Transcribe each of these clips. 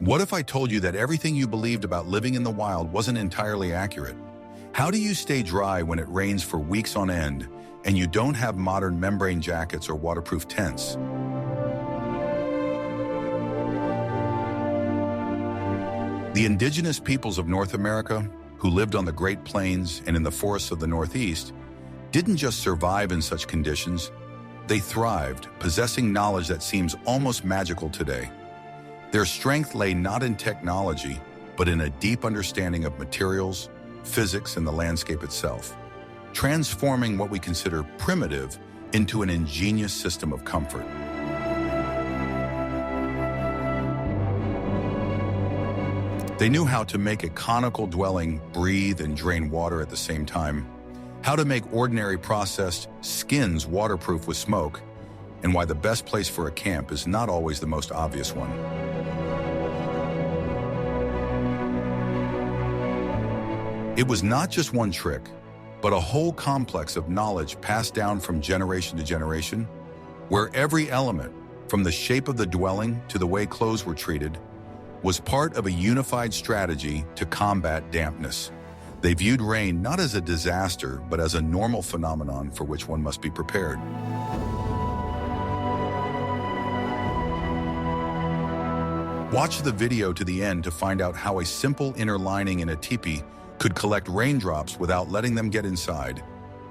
What if I told you that everything you believed about living in the wild wasn't entirely accurate? How do you stay dry when it rains for weeks on end and you don't have modern membrane jackets or waterproof tents? The indigenous peoples of North America, who lived on the Great Plains and in the forests of the Northeast, didn't just survive in such conditions, they thrived, possessing knowledge that seems almost magical today. Their strength lay not in technology, but in a deep understanding of materials, physics, and the landscape itself, transforming what we consider primitive into an ingenious system of comfort. They knew how to make a conical dwelling breathe and drain water at the same time, how to make ordinary processed skins waterproof with smoke, and why the best place for a camp is not always the most obvious one. It was not just one trick, but a whole complex of knowledge passed down from generation to generation, where every element, from the shape of the dwelling to the way clothes were treated, was part of a unified strategy to combat dampness. They viewed rain not as a disaster, but as a normal phenomenon for which one must be prepared. Watch the video to the end to find out how a simple inner lining in a teepee could collect raindrops without letting them get inside,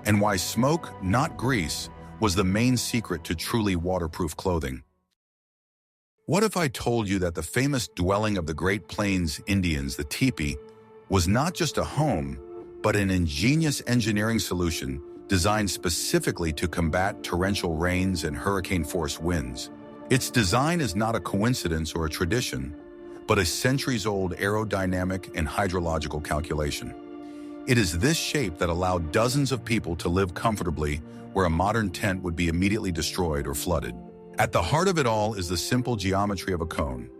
and why smoke, not grease, was the main secret to truly waterproof clothing. What if I told you that the famous dwelling of the Great Plains Indians, the teepee, was not just a home, but an ingenious engineering solution designed specifically to combat torrential rains and hurricane-force winds? Its design is not a coincidence or a tradition, but a centuries-old aerodynamic and hydrological calculation. It is this shape that allowed dozens of people to live comfortably where a modern tent would be immediately destroyed or flooded. At the heart of it all is the simple geometry of a cone.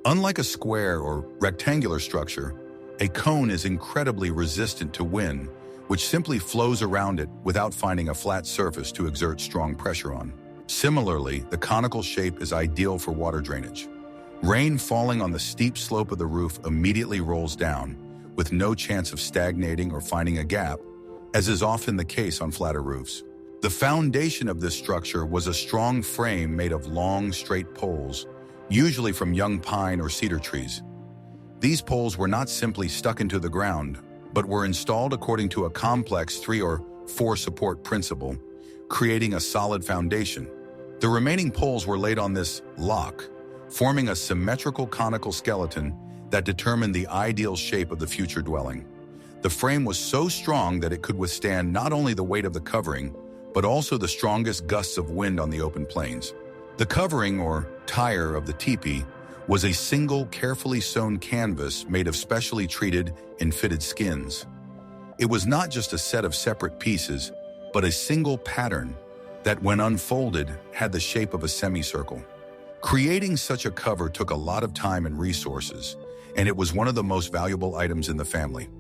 Unlike a square or rectangular structure, a cone is incredibly resistant to wind, which simply flows around it without finding a flat surface to exert strong pressure on. Similarly, the conical shape is ideal for water drainage. Rain falling on the steep slope of the roof immediately rolls down, with no chance of stagnating or finding a gap, as is often the case on flatter roofs. The foundation of this structure was a strong frame made of long, straight poles, usually from young pine or cedar trees. These poles were not simply stuck into the ground, but were installed according to a complex 3 or 4 support principle, creating a solid foundation. The remaining poles were laid on this lock, forming a symmetrical conical skeleton that determined the ideal shape of the future dwelling. The frame was so strong that it could withstand not only the weight of the covering, but also the strongest gusts of wind on the open plains. The covering, or tire, of the teepee was a single, carefully sewn canvas made of specially treated and fitted skins. It was not just a set of separate pieces, but a single pattern that, when unfolded, had the shape of a semicircle. Creating such a cover took a lot of time and resources, and it was one of the most valuable items in the family.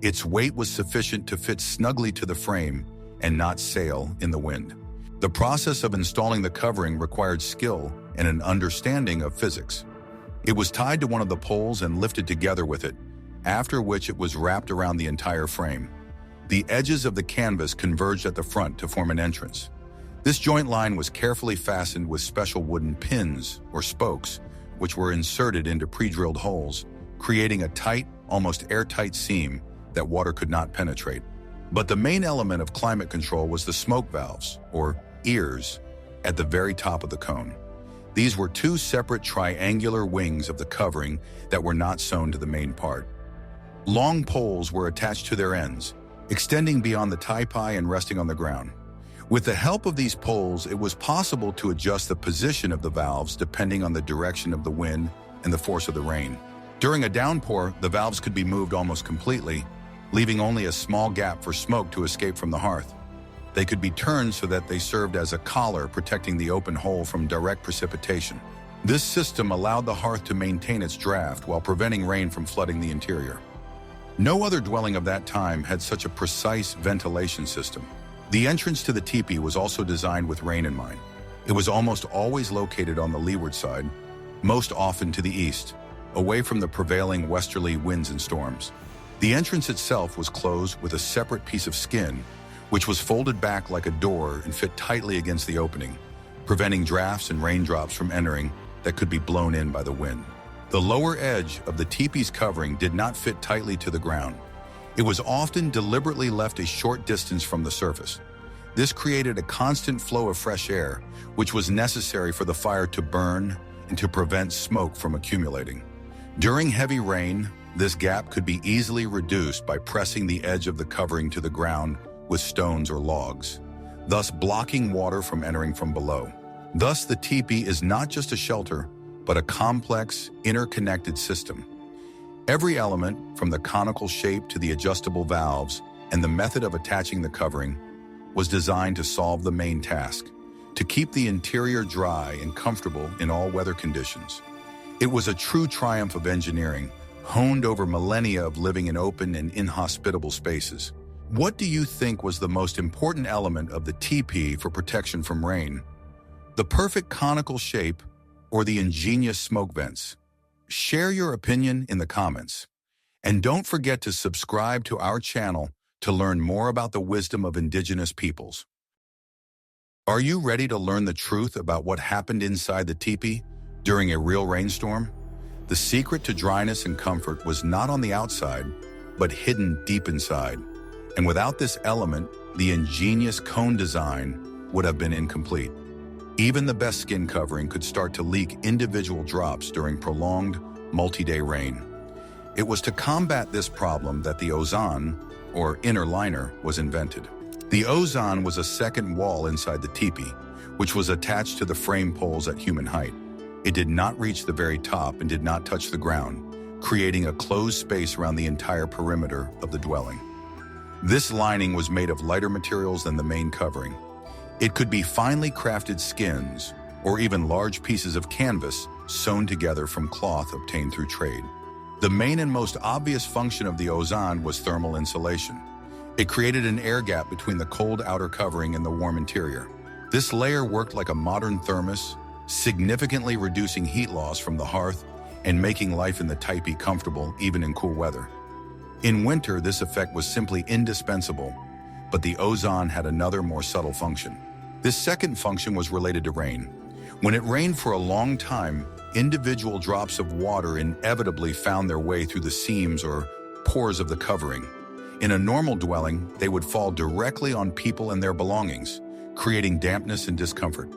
Its weight was sufficient to fit snugly to the frame and not sail in the wind. The process of installing the covering required skill and an understanding of physics. It was tied to one of the poles and lifted together with it, after which it was wrapped around the entire frame. The edges of the canvas converged at the front to form an entrance. This joint line was carefully fastened with special wooden pins, or spokes, which were inserted into pre-drilled holes, creating a tight, almost airtight seam that water could not penetrate. But the main element of climate control was the smoke valves, or ears, at the very top of the cone. These were 2 separate triangular wings of the covering that were not sewn to the main part. Long poles were attached to their ends, extending beyond the tepee and resting on the ground. With the help of these poles, it was possible to adjust the position of the valves depending on the direction of the wind and the force of the rain. During a downpour, the valves could be moved almost completely, leaving only a small gap for smoke to escape from the hearth. They could be turned so that they served as a collar protecting the open hole from direct precipitation. This system allowed the hearth to maintain its draft while preventing rain from flooding the interior. No other dwelling of that time had such a precise ventilation system. The entrance to the teepee was also designed with rain in mind. It was almost always located on the leeward side, most often to the east. away from the prevailing westerly winds and storms. The entrance itself was closed with a separate piece of skin, which was folded back like a door and fit tightly against the opening, preventing drafts and raindrops from entering that could be blown in by the wind. The lower edge of the teepee's covering did not fit tightly to the ground. It was often deliberately left a short distance from the surface. This created a constant flow of fresh air, which was necessary for the fire to burn and to prevent smoke from accumulating. During heavy rain, this gap could be easily reduced by pressing the edge of the covering to the ground with stones or logs, thus blocking water from entering from below. Thus, the teepee is not just a shelter, but a complex, interconnected system. Every element, from the conical shape to the adjustable valves and the method of attaching the covering, was designed to solve the main task, to keep the interior dry and comfortable in all weather conditions. It was a true triumph of engineering, honed over millennia of living in open and inhospitable spaces. What do you think was the most important element of the teepee for protection from rain? The perfect conical shape or the ingenious smoke vents? Share your opinion in the comments. And don't forget to subscribe to our channel to learn more about the wisdom of indigenous peoples. Are you ready to learn the truth about what happened inside the teepee during a real rainstorm? The secret to dryness and comfort was not on the outside, but hidden deep inside. And without this element, the ingenious cone design would have been incomplete. Even the best skin covering could start to leak individual drops during prolonged, multi-day rain. It was to combat this problem that the ozan, or inner liner, was invented. The ozan was a second wall inside the teepee, which was attached to the frame poles at human height. It did not reach the very top and did not touch the ground, creating a closed space around the entire perimeter of the dwelling. This lining was made of lighter materials than the main covering. It could be finely crafted skins or even large pieces of canvas sewn together from cloth obtained through trade. The main and most obvious function of the ozan was thermal insulation. It created an air gap between the cold outer covering and the warm interior. This layer worked like a modern thermos, significantly reducing heat loss from the hearth and making life in the teepee comfortable even in cool weather. In winter, this effect was simply indispensable, but the ozan had another more subtle function. This second function was related to rain. When it rained for a long time, individual drops of water inevitably found their way through the seams or pores of the covering. In a normal dwelling, they would fall directly on people and their belongings, creating dampness and discomfort.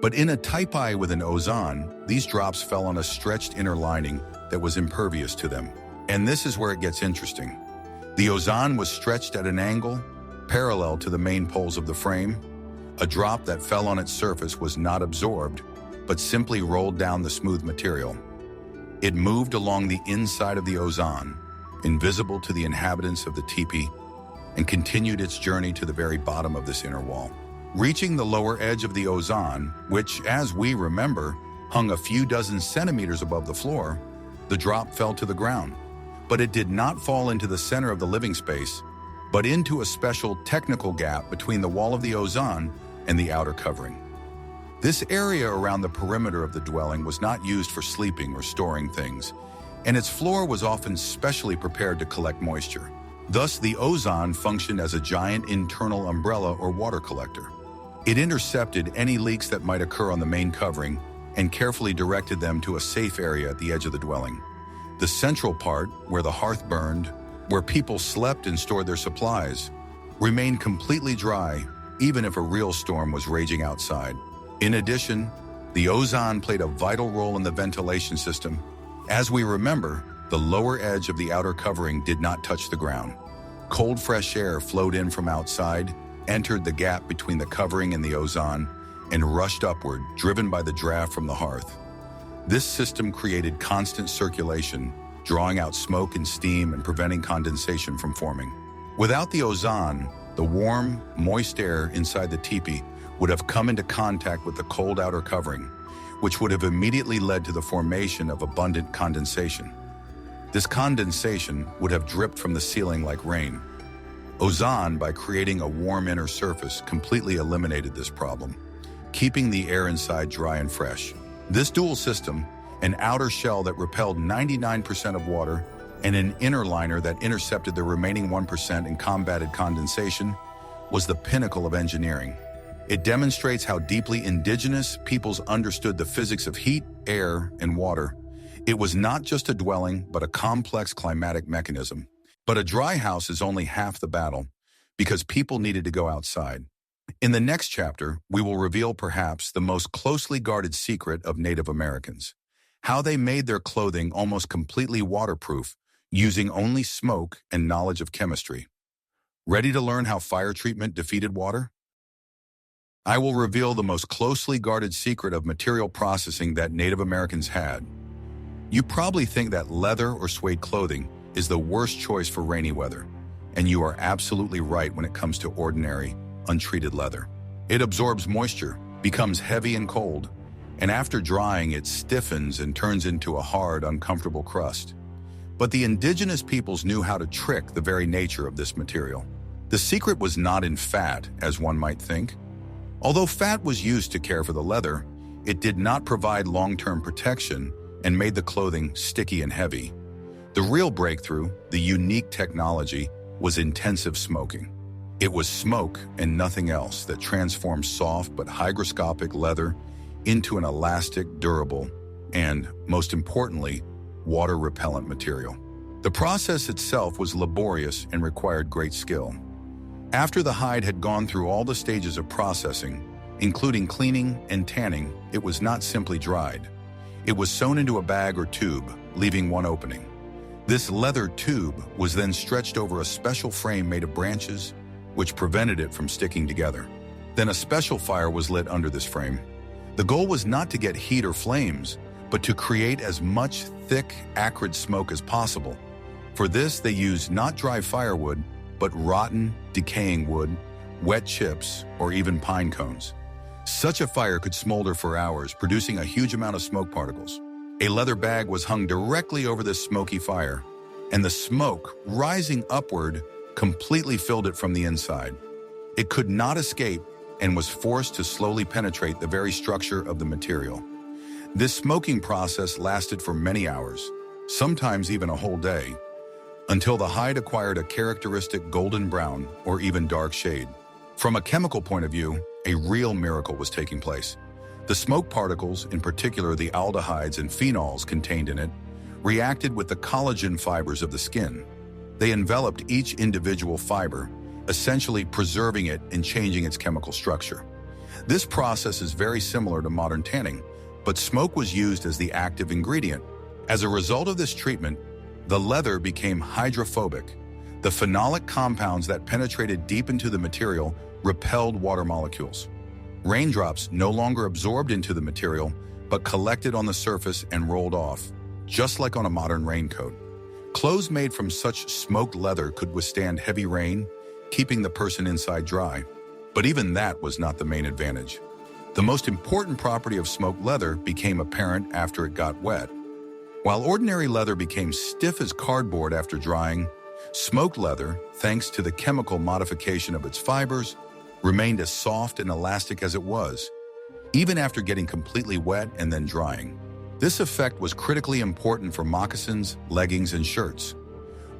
But in a tepee with an ozan, these drops fell on a stretched inner lining that was impervious to them. And this is where it gets interesting. The ozan was stretched at an angle, parallel to the main poles of the frame. A drop that fell on its surface was not absorbed, but simply rolled down the smooth material. It moved along the inside of the ozan, invisible to the inhabitants of the teepee, and continued its journey to the very bottom of this inner wall. Reaching the lower edge of the ozan, which, as we remember, hung a few dozen centimeters above the floor, the drop fell to the ground. But it did not fall into the center of the living space, but into a special technical gap between the wall of the ozan and the outer covering. This area around the perimeter of the dwelling was not used for sleeping or storing things, and its floor was often specially prepared to collect moisture. Thus, the ozan functioned as a giant internal umbrella or water collector. It intercepted any leaks that might occur on the main covering and carefully directed them to a safe area at the edge of the dwelling. The central part, where the hearth burned, where people slept and stored their supplies, remained completely dry, even if a real storm was raging outside. In addition, the ozan played a vital role in the ventilation system. As we remember, the lower edge of the outer covering did not touch the ground. Cold, fresh air flowed in from outside, entered the gap between the covering and the ozan, and rushed upward, driven by the draft from the hearth. This system created constant circulation, drawing out smoke and steam and preventing condensation from forming. Without the ozan, the warm, moist air inside the teepee would have come into contact with the cold outer covering, which would have immediately led to the formation of abundant condensation. This condensation would have dripped from the ceiling like rain. Ozan, by creating a warm inner surface, completely eliminated this problem, keeping the air inside dry and fresh. This dual system, an outer shell that repelled 99% of water, and an inner liner that intercepted the remaining 1% and combated condensation, was the pinnacle of engineering. It demonstrates how deeply indigenous peoples understood the physics of heat, air, and water. It was not just a dwelling, but a complex climatic mechanism. But a dry house is only half the battle, because people needed to go outside. In the next chapter, we will reveal perhaps the most closely guarded secret of Native Americans: how they made their clothing almost completely waterproof, using only smoke and knowledge of chemistry. Ready to learn how fire treatment defeated water? I will reveal the most closely guarded secret of material processing that Native Americans had. You probably think that leather or suede clothing is the worst choice for rainy weather, and you are absolutely right when it comes to ordinary, untreated leather. It absorbs moisture, becomes heavy and cold, and after drying it stiffens and turns into a hard, uncomfortable crust. But the indigenous peoples knew how to trick the very nature of this material. The secret was not in fat, as one might think. Although fat was used to care for the leather, it did not provide long-term protection and made the clothing sticky and heavy. The real breakthrough, the unique technology, was intensive smoking. It was smoke and nothing else that transformed soft but hygroscopic leather into an elastic, durable, and, most importantly, water-repellent material. The process itself was laborious and required great skill. After the hide had gone through all the stages of processing, including cleaning and tanning, it was not simply dried. It was sewn into a bag or tube, leaving one opening. This leather tube was then stretched over a special frame made of branches, which prevented it from sticking together. Then a special fire was lit under this frame. The goal was not to get heat or flames, but to create as much thick, acrid smoke as possible. For this, they used not dry firewood, but rotten, decaying wood, wet chips, or even pine cones. Such a fire could smolder for hours, producing a huge amount of smoke particles. A leather bag was hung directly over this smoky fire, and the smoke, rising upward, completely filled it from the inside. It could not escape and was forced to slowly penetrate the very structure of the material. This smoking process lasted for many hours, sometimes even a whole day, until the hide acquired a characteristic golden brown or even dark shade. From a chemical point of view, a real miracle was taking place. The smoke particles, in particular the aldehydes and phenols contained in it, reacted with the collagen fibers of the skin. They enveloped each individual fiber, essentially preserving it and changing its chemical structure. This process is very similar to modern tanning, but smoke was used as the active ingredient. As a result of this treatment, the leather became hydrophobic. The phenolic compounds that penetrated deep into the material repelled water molecules. Raindrops no longer absorbed into the material, but collected on the surface and rolled off, just like on a modern raincoat. Clothes made from such smoked leather could withstand heavy rain, keeping the person inside dry. But even that was not the main advantage. The most important property of smoked leather became apparent after it got wet. While ordinary leather became stiff as cardboard after drying, smoked leather, thanks to the chemical modification of its fibers, remained as soft and elastic as it was, even after getting completely wet and then drying. This effect was critically important for moccasins, leggings, and shirts.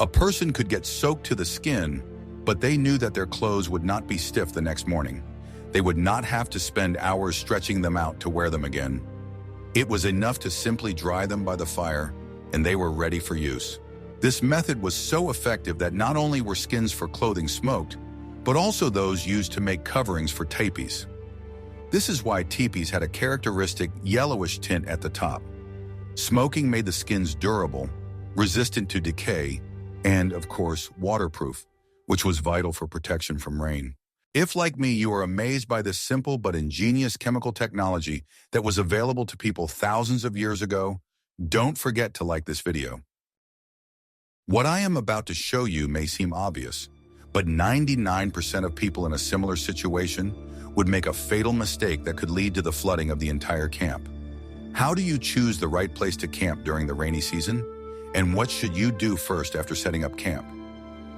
A person could get soaked to the skin, but they knew that their clothes would not be stiff the next morning. They would not have to spend hours stretching them out to wear them again. It was enough to simply dry them by the fire, and they were ready for use. This method was so effective that not only were skins for clothing smoked, but also those used to make coverings for teepees. This is why teepees had a characteristic yellowish tint at the top. Smoking made the skins durable, resistant to decay, and, of course, waterproof, which was vital for protection from rain. If, like me, you are amazed by this simple but ingenious chemical technology that was available to people thousands of years ago, don't forget to like this video. What I am about to show you may seem obvious, but 99% of people in a similar situation would make a fatal mistake that could lead to the flooding of the entire camp. How do you choose the right place to camp during the rainy season? And what should you do first after setting up camp?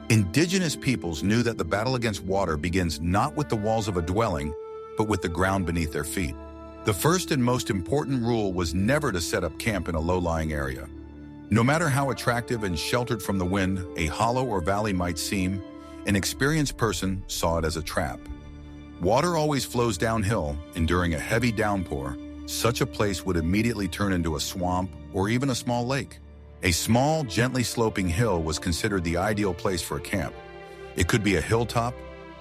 Indigenous peoples knew that the battle against water begins not with the walls of a dwelling, but with the ground beneath their feet. The first and most important rule was never to set up camp in a low-lying area. No matter how attractive and sheltered from the wind a hollow or valley might seem, an experienced person saw it as a trap. Water always flows downhill, and during a heavy downpour, such a place would immediately turn into a swamp or even a small lake. A small, gently sloping hill was considered the ideal place for a camp. It could be a hilltop,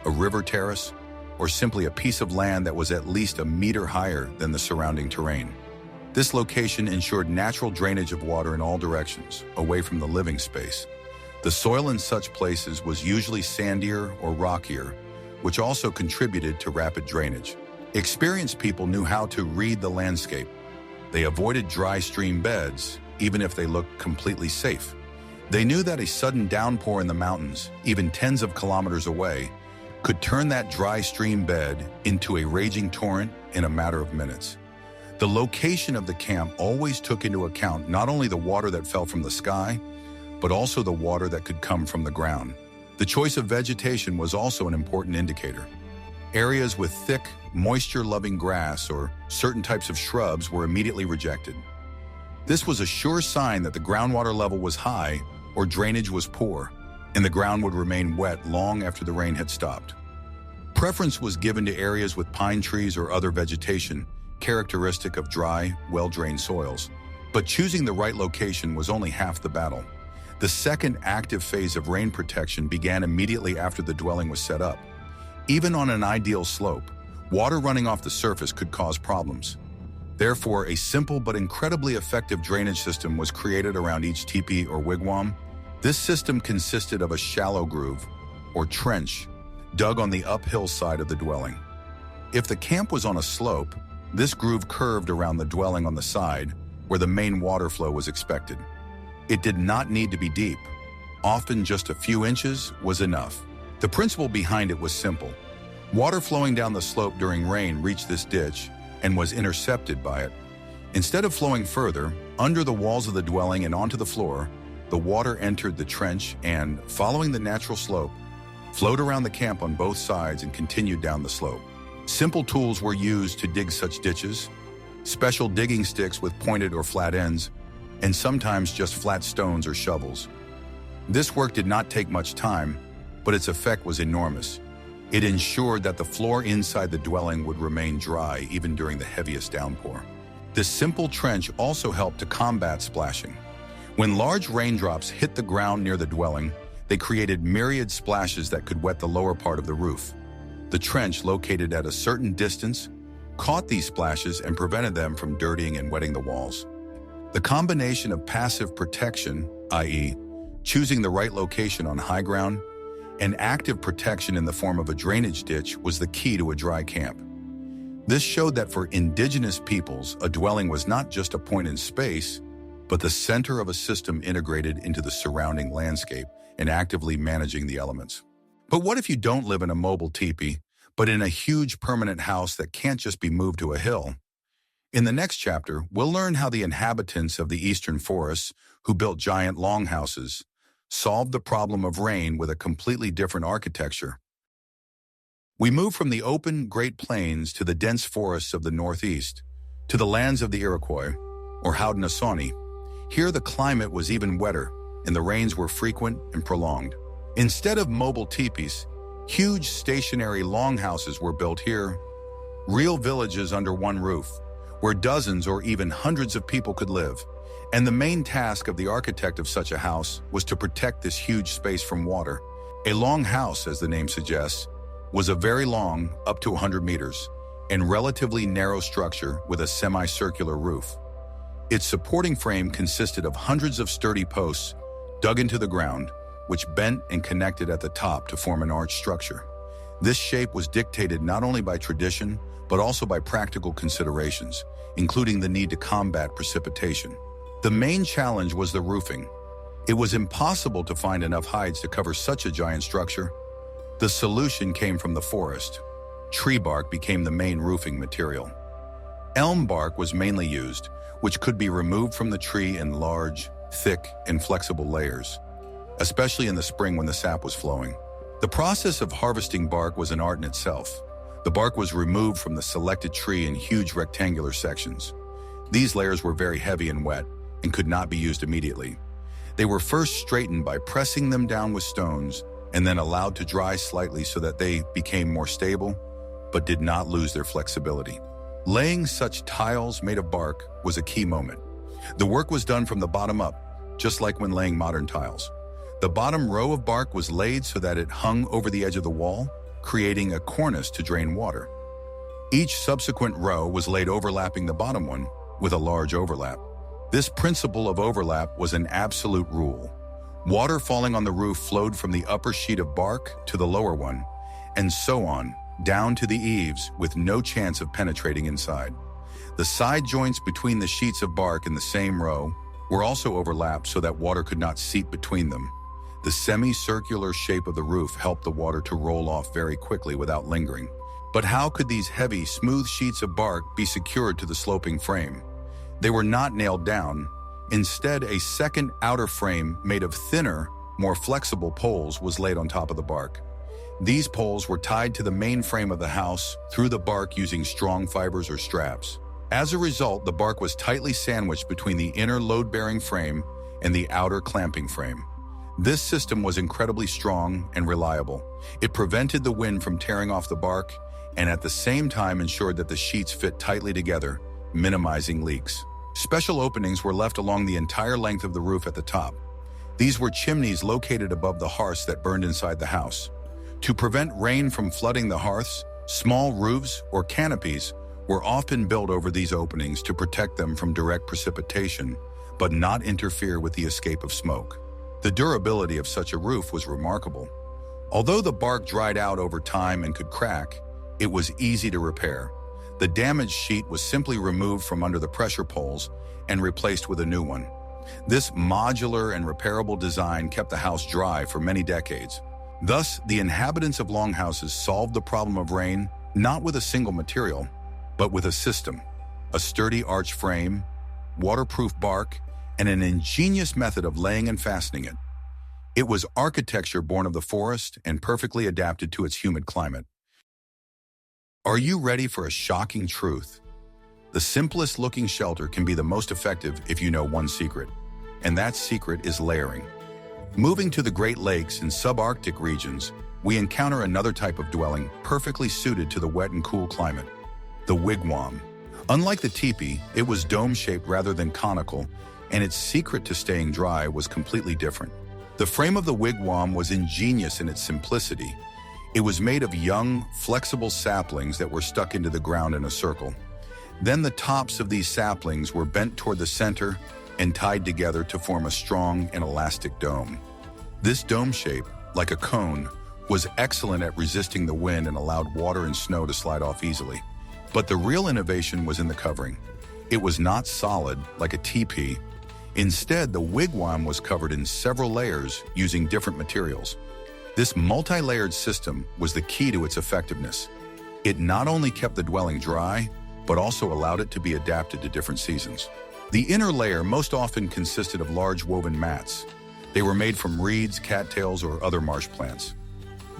a river terrace, or simply a piece of land that was at least a meter higher than the surrounding terrain. This location ensured natural drainage of water in all directions, away from the living space. The soil in such places was usually sandier or rockier, which also contributed to rapid drainage. Experienced people knew how to read the landscape. They avoided dry stream beds, even if they looked completely safe. They knew that a sudden downpour in the mountains, even tens of kilometers away, could turn that dry stream bed into a raging torrent in a matter of minutes. The location of the camp always took into account not only the water that fell from the sky, but also the water that could come from the ground. The choice of vegetation was also an important indicator. Areas with thick, moisture-loving grass or certain types of shrubs were immediately rejected. This was a sure sign that the groundwater level was high or drainage was poor, and the ground would remain wet long after the rain had stopped. Preference was given to areas with pine trees or other vegetation, characteristic of dry, well-drained soils. But choosing the right location was only half the battle. The second active phase of rain protection began immediately after the dwelling was set up. Even on an ideal slope, water running off the surface could cause problems. Therefore, a simple but incredibly effective drainage system was created around each teepee or wigwam. This system consisted of a shallow groove, or trench, dug on the uphill side of the dwelling. If the camp was on a slope, this groove curved around the dwelling on the side, where the main water flow was expected. It did not need to be deep. Often just a few inches was enough. The principle behind it was simple. Water flowing down the slope during rain reached this ditch and was intercepted by it. Instead of flowing further, under the walls of the dwelling and onto the floor, the water entered the trench and, following the natural slope, flowed around the camp on both sides and continued down the slope. Simple tools were used to dig such ditches, special digging sticks with pointed or flat ends, and sometimes just flat stones or shovels. This work did not take much time, but its effect was enormous. It ensured that the floor inside the dwelling would remain dry even during the heaviest downpour. This simple trench also helped to combat splashing. When large raindrops hit the ground near the dwelling, they created myriad splashes that could wet the lower part of the roof. The trench, located at a certain distance, caught these splashes and prevented them from dirtying and wetting the walls. The combination of passive protection, i.e., choosing the right location on high ground, and active protection in the form of a drainage ditch was the key to a dry camp. This showed that for indigenous peoples, a dwelling was not just a point in space, but the center of a system integrated into the surrounding landscape and actively managing the elements. But what if you don't live in a mobile teepee, but in a huge permanent house that can't just be moved to a hill? In the next chapter, we'll learn how the inhabitants of the eastern forests, who built giant longhouses, solved the problem of rain with a completely different architecture. We move from the open Great Plains to the dense forests of the Northeast, to the lands of the Iroquois, or Haudenosaunee. Here the climate was even wetter, and the rains were frequent and prolonged. Instead of mobile teepees, huge stationary longhouses were built here, real villages under one roof, where dozens or even hundreds of people could live. And the main task of the architect of such a house was to protect this huge space from water. A longhouse, as the name suggests, was a very long, up to 100 meters, and relatively narrow structure with a semicircular roof. Its supporting frame consisted of hundreds of sturdy posts dug into the ground, which bent and connected at the top to form an arch structure. This shape was dictated not only by tradition, but also by practical considerations, including the need to combat precipitation. The main challenge was the roofing. It was impossible to find enough hides to cover such a giant structure. The solution came from the forest. Tree bark became the main roofing material. Elm bark was mainly used, which could be removed from the tree in large, thick, and flexible layers, especially in the spring when the sap was flowing. The process of harvesting bark was an art in itself. The bark was removed from the selected tree in huge rectangular sections. These layers were very heavy and wet and could not be used immediately. They were first straightened by pressing them down with stones and then allowed to dry slightly so that they became more stable, but did not lose their flexibility. Laying such tiles made of bark was a key moment. The work was done from the bottom up, just like when laying modern tiles. The bottom row of bark was laid so that it hung over the edge of the wall, creating a cornice to drain water. Each subsequent row was laid overlapping the bottom one with a large overlap. This principle of overlap was an absolute rule. Water falling on the roof flowed from the upper sheet of bark to the lower one, and so on, down to the eaves with no chance of penetrating inside. The side joints between the sheets of bark in the same row were also overlapped so that water could not seep between them. The semicircular shape of the roof helped the water to roll off very quickly without lingering. But how could these heavy, smooth sheets of bark be secured to the sloping frame? They were not nailed down. Instead, a second outer frame made of thinner, more flexible poles was laid on top of the bark. These poles were tied to the main frame of the house through the bark using strong fibers or straps. As a result, the bark was tightly sandwiched between the inner load-bearing frame and the outer clamping frame. This system was incredibly strong and reliable. It prevented the wind from tearing off the bark and at the same time ensured that the sheets fit tightly together, minimizing leaks. Special openings were left along the entire length of the roof at the top. These were chimneys located above the hearths that burned inside the house. To prevent rain from flooding the hearths, small roofs or canopies were often built over these openings to protect them from direct precipitation, but not interfere with the escape of smoke. The durability of such a roof was remarkable. Although the bark dried out over time and could crack, it was easy to repair. The damaged sheet was simply removed from under the pressure poles and replaced with a new one. This modular and repairable design kept the house dry for many decades. Thus, the inhabitants of longhouses solved the problem of rain not with a single material, but with a system, a sturdy arch frame, waterproof bark, and an ingenious method of laying and fastening it. It was architecture born of the forest and perfectly adapted to its humid climate. Are you ready for a shocking truth? The simplest looking shelter can be the most effective if you know one secret, and that secret is layering. Moving to the Great Lakes and subarctic regions, we encounter another type of dwelling perfectly suited to the wet and cool climate, the wigwam. Unlike the teepee, it was dome-shaped rather than conical, and its secret to staying dry was completely different. The frame of the wigwam was ingenious in its simplicity. It was made of young, flexible saplings that were stuck into the ground in a circle. Then the tops of these saplings were bent toward the center and tied together to form a strong and elastic dome. This dome shape, like a cone, was excellent at resisting the wind and allowed water and snow to slide off easily. But the real innovation was in the covering. It was not solid like a teepee. Instead, the wigwam was covered in several layers using different materials. This multi-layered system was the key to its effectiveness. It not only kept the dwelling dry, but also allowed it to be adapted to different seasons. The inner layer most often consisted of large woven mats. They were made from reeds, cattails, or other marsh plants.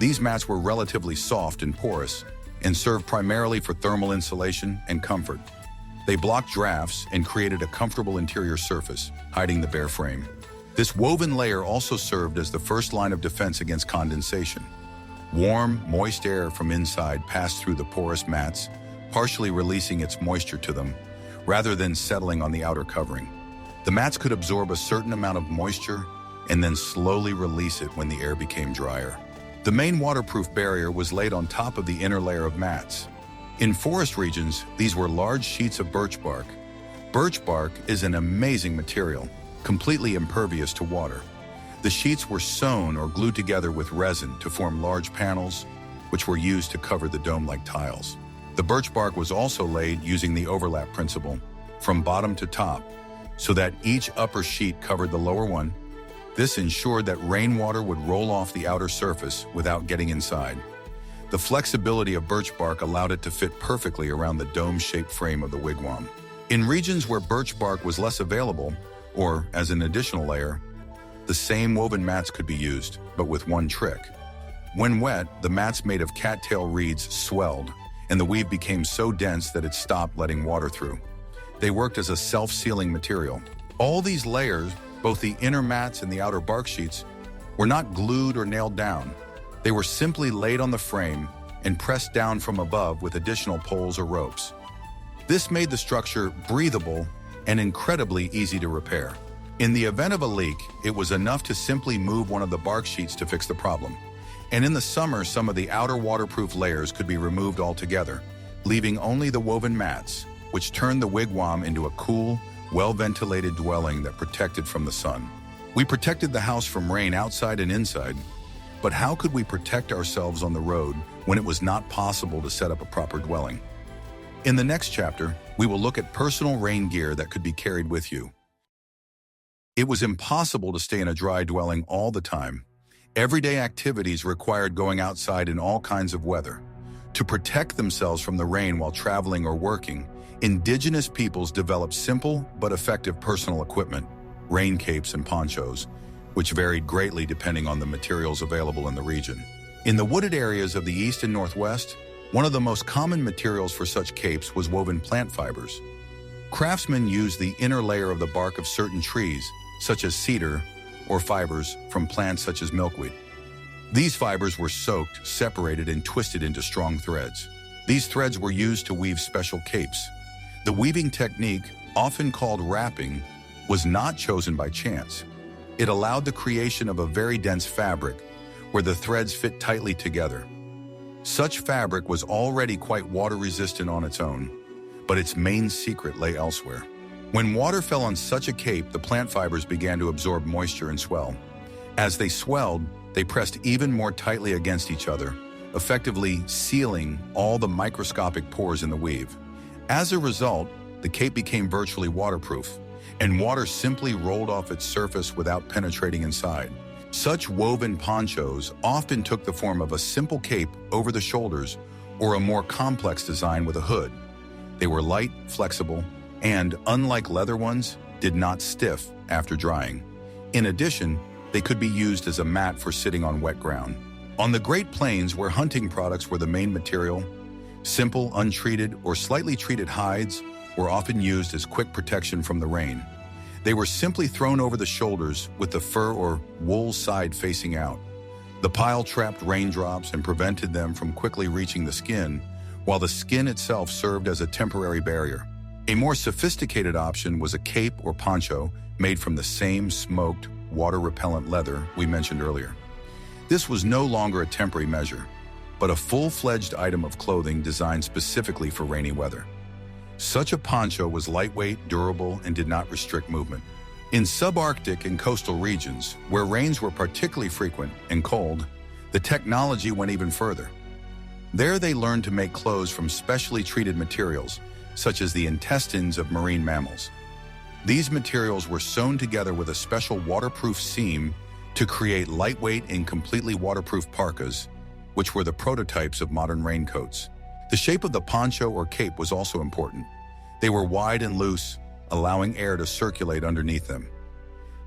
These mats were relatively soft and porous and served primarily for thermal insulation and comfort. They blocked drafts and created a comfortable interior surface, hiding the bare frame. This woven layer also served as the first line of defense against condensation. Warm, moist air from inside passed through the porous mats, partially releasing its moisture to them, rather than settling on the outer covering. The mats could absorb a certain amount of moisture and then slowly release it when the air became drier. The main waterproof barrier was laid on top of the inner layer of mats. In forest regions, these were large sheets of birch bark. Birch bark is an amazing material, completely impervious to water. The sheets were sewn or glued together with resin to form large panels, which were used to cover the dome-like tiles. The birch bark was also laid using the overlap principle, from bottom to top, so that each upper sheet covered the lower one. This ensured that rainwater would roll off the outer surface without getting inside. The flexibility of birch bark allowed it to fit perfectly around the dome-shaped frame of the wigwam. In regions where birch bark was less available, or as an additional layer, the same woven mats could be used, but with one trick. When wet, the mats made of cattail reeds swelled, and the weave became so dense that it stopped letting water through. They worked as a self-sealing material. All these layers, both the inner mats and the outer bark sheets, were not glued or nailed down. They were simply laid on the frame and pressed down from above with additional poles or ropes. This made the structure breathable and incredibly easy to repair. In the event of a leak, it was enough to simply move one of the bark sheets to fix the problem. And in the summer, some of the outer waterproof layers could be removed altogether, leaving only the woven mats, which turned the wigwam into a cool, well-ventilated dwelling that protected from the sun. We protected the house from rain outside and inside, but how could we protect ourselves on the road when it was not possible to set up a proper dwelling? In the next chapter, we will look at personal rain gear that could be carried with you. It was impossible to stay in a dry dwelling all the time. Everyday activities required going outside in all kinds of weather. To protect themselves from the rain while traveling or working, indigenous peoples developed simple but effective personal equipment, rain capes and ponchos, which varied greatly depending on the materials available in the region. In the wooded areas of the east and northwest, one of the most common materials for such capes was woven plant fibers. Craftsmen used the inner layer of the bark of certain trees, such as cedar, or fibers from plants such as milkweed. These fibers were soaked, separated, and twisted into strong threads. These threads were used to weave special capes. The weaving technique, often called wrapping, was not chosen by chance. It allowed the creation of a very dense fabric, where the threads fit tightly together. Such fabric was already quite water-resistant on its own, but its main secret lay elsewhere. When water fell on such a cape, the plant fibers began to absorb moisture and swell. As they swelled, they pressed even more tightly against each other, effectively sealing all the microscopic pores in the weave. As a result, the cape became virtually waterproof, and water simply rolled off its surface without penetrating inside. Such woven ponchos often took the form of a simple cape over the shoulders or a more complex design with a hood. They were light, flexible, and, unlike leather ones, did not stiff after drying. In addition, they could be used as a mat for sitting on wet ground. On the Great Plains, where hunting products were the main material, simple, untreated, or slightly treated hides were often used as quick protection from the rain. They were simply thrown over the shoulders with the fur or wool side facing out. The pile trapped raindrops and prevented them from quickly reaching the skin, while the skin itself served as a temporary barrier. A more sophisticated option was a cape or poncho made from the same smoked, water-repellent leather we mentioned earlier. This was no longer a temporary measure, but a full-fledged item of clothing designed specifically for rainy weather. Such a poncho was lightweight, durable, and did not restrict movement. In subarctic and coastal regions, where rains were particularly frequent and cold, the technology went even further. There they learned to make clothes from specially treated materials, such as the intestines of marine mammals. These materials were sewn together with a special waterproof seam to create lightweight and completely waterproof parkas, which were the prototypes of modern raincoats. The shape of the poncho or cape was also important. They were wide and loose, allowing air to circulate underneath them.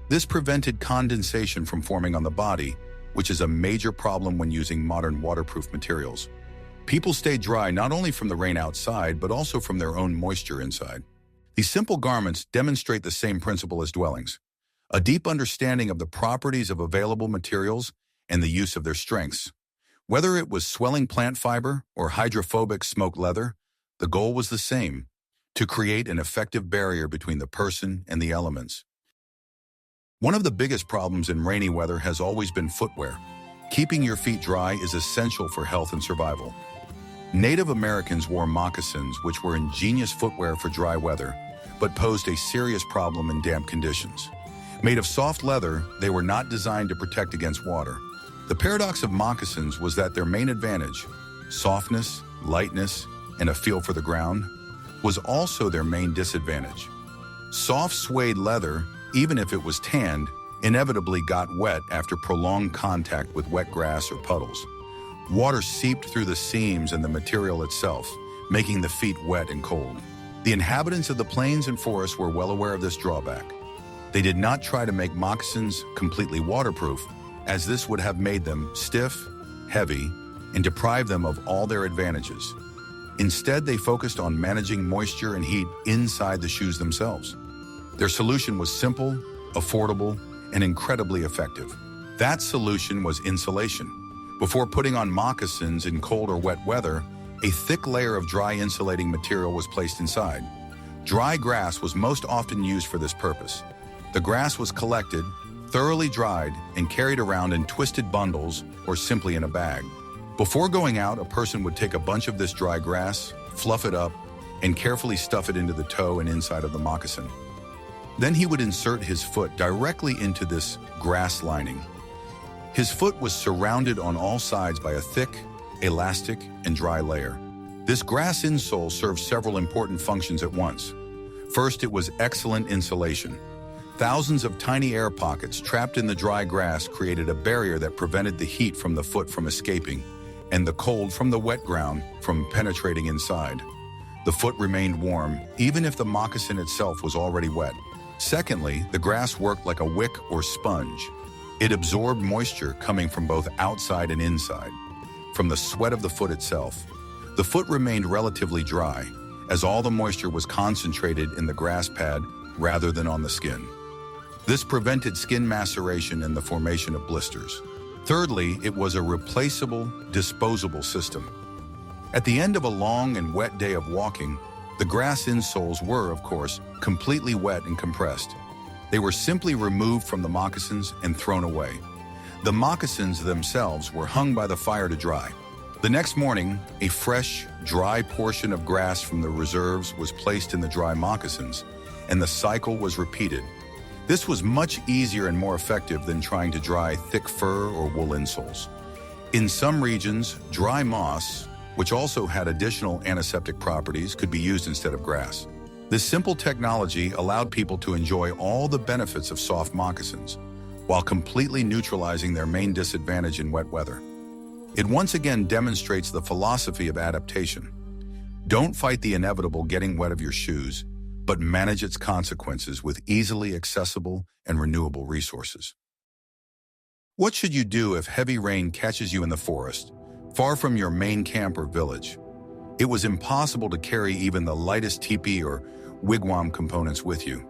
This prevented condensation from forming on the body, which is a major problem when using modern waterproof materials. People stayed dry not only from the rain outside, but also from their own moisture inside. These simple garments demonstrate the same principle as dwellings: a deep understanding of the properties of available materials and the use of their strengths. Whether it was swelling plant fiber or hydrophobic smoked leather, the goal was the same: to create an effective barrier between the person and the elements. One of the biggest problems in rainy weather has always been footwear. Keeping your feet dry is essential for health and survival. Native Americans wore moccasins, which were ingenious footwear for dry weather, but posed a serious problem in damp conditions. Made of soft leather, they were not designed to protect against water. The paradox of moccasins was that their main advantage, softness, lightness, and a feel for the ground, was also their main disadvantage. Soft suede leather, even if it was tanned, inevitably got wet after prolonged contact with wet grass or puddles. Water seeped through the seams and the material itself, making the feet wet and cold. The inhabitants of the plains and forests were well aware of this drawback. They did not try to make moccasins completely waterproof, as this would have made them stiff, heavy, and deprived them of all their advantages. Instead, they focused on managing moisture and heat inside the shoes themselves. Their solution was simple, affordable, and incredibly effective. That solution was insulation. Before putting on moccasins in cold or wet weather, a thick layer of dry insulating material was placed inside. Dry grass was most often used for this purpose. The grass was collected, thoroughly dried, and carried around in twisted bundles or simply in a bag. Before going out, a person would take a bunch of this dry grass, fluff it up, and carefully stuff it into the toe and inside of the moccasin. Then he would insert his foot directly into this grass lining. His foot was surrounded on all sides by a thick, elastic, and dry layer. This grass insole served several important functions at once. First, it was excellent insulation. Thousands of tiny air pockets trapped in the dry grass created a barrier that prevented the heat from the foot from escaping and the cold from the wet ground from penetrating inside. The foot remained warm, even if the moccasin itself was already wet. Secondly, the grass worked like a wick or sponge. It absorbed moisture coming from both outside and inside, from the sweat of the foot itself. The foot remained relatively dry, as all the moisture was concentrated in the grass pad rather than on the skin. This prevented skin maceration and the formation of blisters. Thirdly, it was a replaceable, disposable system. At the end of a long and wet day of walking, the grass insoles were, of course, completely wet and compressed. They were simply removed from the moccasins and thrown away. The moccasins themselves were hung by the fire to dry. The next morning, a fresh, dry portion of grass from the reserves was placed in the dry moccasins, and the cycle was repeated. This was much easier and more effective than trying to dry thick fur or wool insoles. In some regions, dry moss, which also had additional antiseptic properties, could be used instead of grass. This simple technology allowed people to enjoy all the benefits of soft moccasins, while completely neutralizing their main disadvantage in wet weather. It once again demonstrates the philosophy of adaptation. Don't fight the inevitable getting wet of your shoes, but manage its consequences with easily accessible and renewable resources. What should you do if heavy rain catches you in the forest, far from your main camp or village? It was impossible to carry even the lightest teepee or wigwam components with you.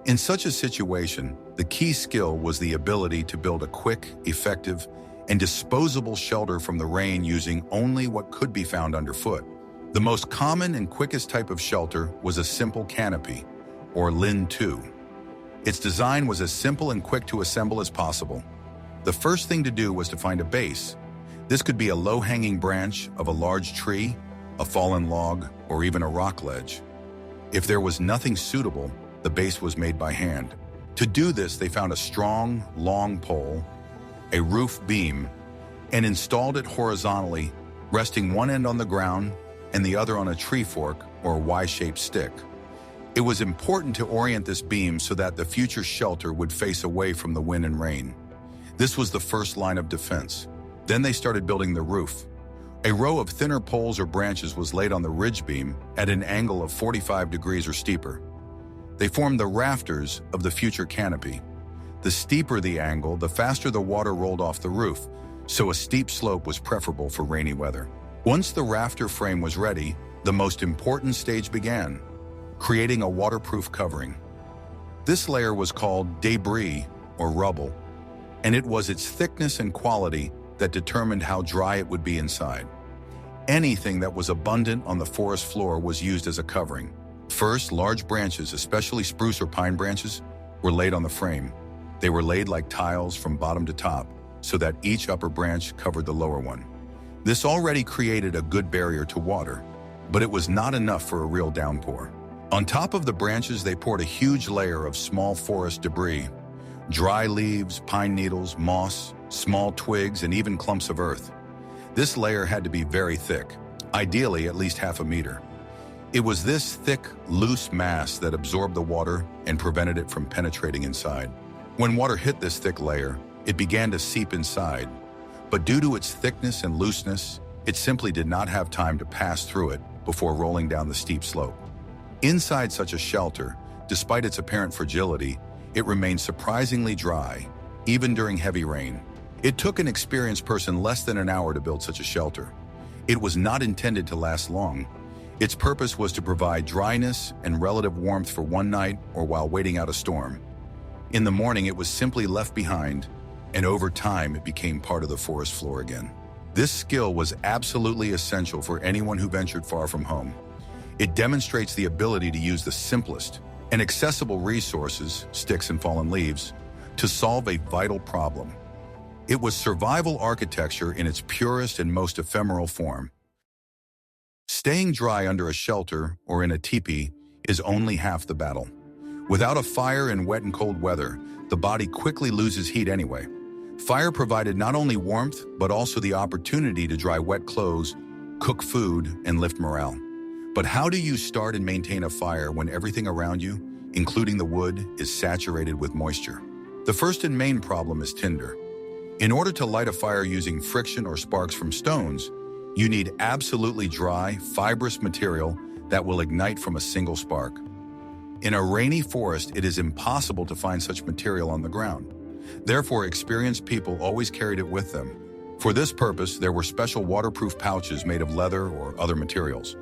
In such a situation, the key skill was the ability to build a quick, effective, and disposable shelter from the rain using only what could be found underfoot. The most common and quickest type of shelter was a simple canopy, or lean-to. Its design was as simple and quick to assemble as possible. The first thing to do was to find a base. This could be a low-hanging branch of a large tree, a fallen log, or even a rock ledge. If there was nothing suitable, the base was made by hand. To do this, they found a strong, long pole, a roof beam, and installed it horizontally, resting one end on the ground and the other on a tree fork or Y-shaped stick. It was important to orient this beam so that the future shelter would face away from the wind and rain. This was the first line of defense. Then they started building the roof. A row of thinner poles or branches was laid on the ridge beam at an angle of 45 degrees or steeper. They formed the rafters of the future canopy. The steeper the angle, the faster the water rolled off the roof, so a steep slope was preferable for rainy weather. Once the rafter frame was ready, the most important stage began, creating a waterproof covering. This layer was called debris or rubble, and it was its thickness and quality that determined how dry it would be inside. Anything that was abundant on the forest floor was used as a covering. First, large branches, especially spruce or pine branches, were laid on the frame. They were laid like tiles from bottom to top, so that each upper branch covered the lower one. This already created a good barrier to water, but it was not enough for a real downpour. On top of the branches, they poured a huge layer of small forest debris, dry leaves, pine needles, moss, small twigs, and even clumps of earth. This layer had to be very thick, ideally at least half a meter. It was this thick, loose mass that absorbed the water and prevented it from penetrating inside. When water hit this thick layer, it began to seep inside, but due to its thickness and looseness, it simply did not have time to pass through it before rolling down the steep slope. Inside such a shelter, despite its apparent fragility, it remained surprisingly dry, even during heavy rain. It took an experienced person less than an hour to build such a shelter. It was not intended to last long, Its purpose was to provide dryness and relative warmth for one night or while waiting out a storm. In the morning, it was simply left behind, and over time, it became part of the forest floor again. This skill was absolutely essential for anyone who ventured far from home. It demonstrates the ability to use the simplest and accessible resources, sticks and fallen leaves, to solve a vital problem. It was survival architecture in its purest and most ephemeral form. Staying dry under a shelter or in a teepee is only half the battle. Without a fire in wet and cold weather, the body quickly loses heat anyway. Fire provided not only warmth, but also the opportunity to dry wet clothes, cook food, and lift morale. But how do you start and maintain a fire when everything around you, including the wood, is saturated with moisture? The first and main problem is tinder. In order to light a fire using friction or sparks from stones, you need absolutely dry, fibrous material that will ignite from a single spark. In a rainy forest, it is impossible to find such material on the ground. Therefore, experienced people always carried it with them. For this purpose, there were special waterproof pouches made of leather or other materials.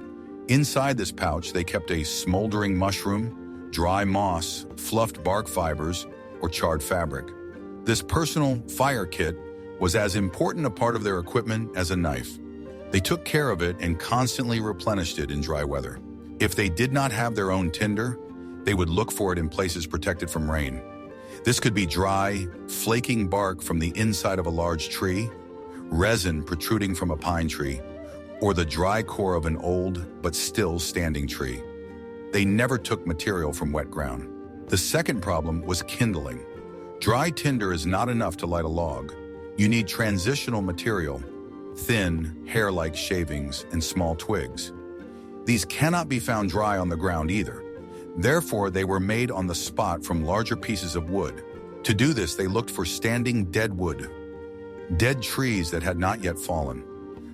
Inside this pouch, they kept a smoldering mushroom, dry moss, fluffed bark fibers, or charred fabric. This personal fire kit was as important a part of their equipment as a knife. They took care of it and constantly replenished it in dry weather. If they did not have their own tinder, they would look for it in places protected from rain. This could be dry, flaking bark from the inside of a large tree, resin protruding from a pine tree, or the dry core of an old but still standing tree. They never took material from wet ground. The second problem was kindling. Dry tinder is not enough to light a log. You need transitional material, thin, hair-like shavings, and small twigs. These cannot be found dry on the ground either. Therefore, they were made on the spot from larger pieces of wood. To do this, they looked for standing dead wood, dead trees that had not yet fallen.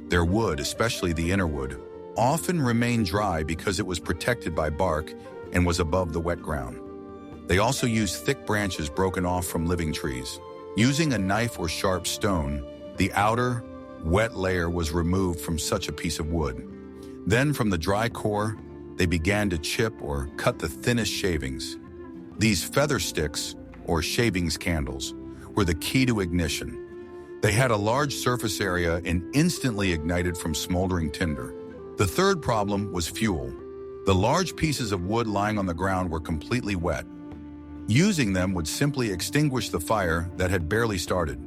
Their wood, especially the inner wood, often remained dry because it was protected by bark and was above the wet ground. They also used thick branches broken off from living trees. Using a knife or sharp stone, the outer, wet layer was removed from such a piece of wood. Then from the dry core, they began to chip or cut the thinnest shavings. These feather sticks, or shavings candles, were the key to ignition. They had a large surface area and instantly ignited from smoldering tinder. The third problem was fuel. The large pieces of wood lying on the ground were completely wet. Using them would simply extinguish the fire that had barely started.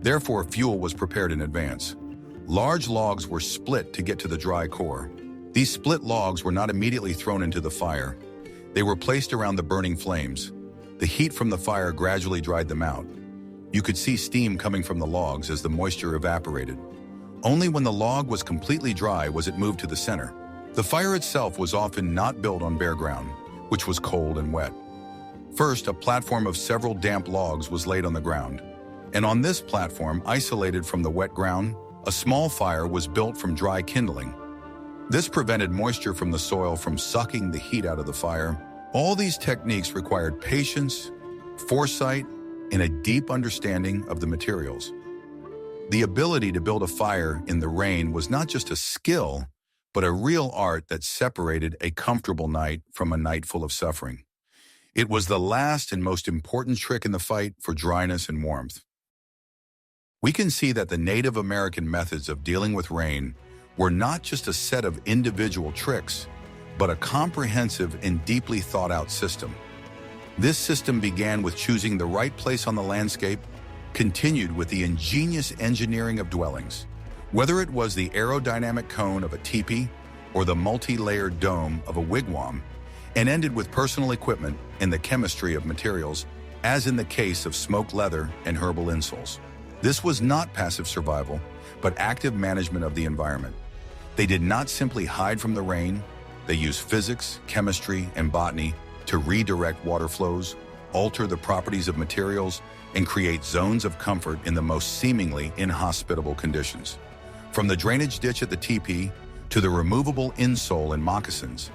Therefore, fuel was prepared in advance. Large logs were split to get to the dry core. These split logs were not immediately thrown into the fire. They were placed around the burning flames. The heat from the fire gradually dried them out. You could see steam coming from the logs as the moisture evaporated. Only when the log was completely dry was it moved to the center. The fire itself was often not built on bare ground, which was cold and wet. First, a platform of several damp logs was laid on the ground. And on this platform, isolated from the wet ground, a small fire was built from dry kindling. This prevented moisture from the soil from sucking the heat out of the fire. All these techniques required patience, foresight, and a deep understanding of the materials. The ability to build a fire in the rain was not just a skill, but a real art that separated a comfortable night from a night full of suffering. It was the last and most important trick in the fight for dryness and warmth. We can see that the Native American methods of dealing with rain were not just a set of individual tricks, but a comprehensive and deeply thought-out system. This system began with choosing the right place on the landscape, continued with the ingenious engineering of dwellings, whether it was the aerodynamic cone of a teepee or the multi-layered dome of a wigwam, and ended with personal equipment and the chemistry of materials, as in the case of smoked leather and herbal insoles. This was not passive survival, but active management of the environment. They did not simply hide from the rain. They used physics, chemistry, and botany to redirect water flows, alter the properties of materials, and create zones of comfort in the most seemingly inhospitable conditions. From the drainage ditch at the teepee to the removable insole and moccasins,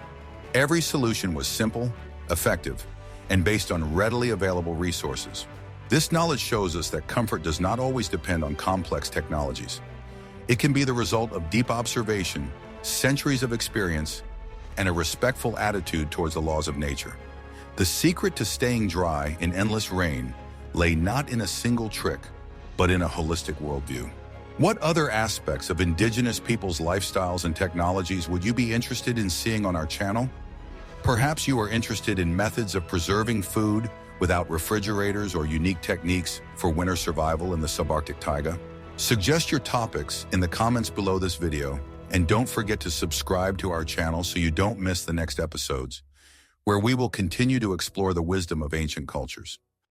every solution was simple, effective, and based on readily available resources. This knowledge shows us that comfort does not always depend on complex technologies. It can be the result of deep observation, centuries of experience, and a respectful attitude towards the laws of nature. The secret to staying dry in endless rain lay not in a single trick, but in a holistic worldview. What other aspects of indigenous people's lifestyles and technologies would you be interested in seeing on our channel? Perhaps you are interested in methods of preserving food without refrigerators or unique techniques for winter survival in the subarctic taiga? Suggest your topics in the comments below this video, and don't forget to subscribe to our channel so you don't miss the next episodes, where we will continue to explore the wisdom of ancient cultures.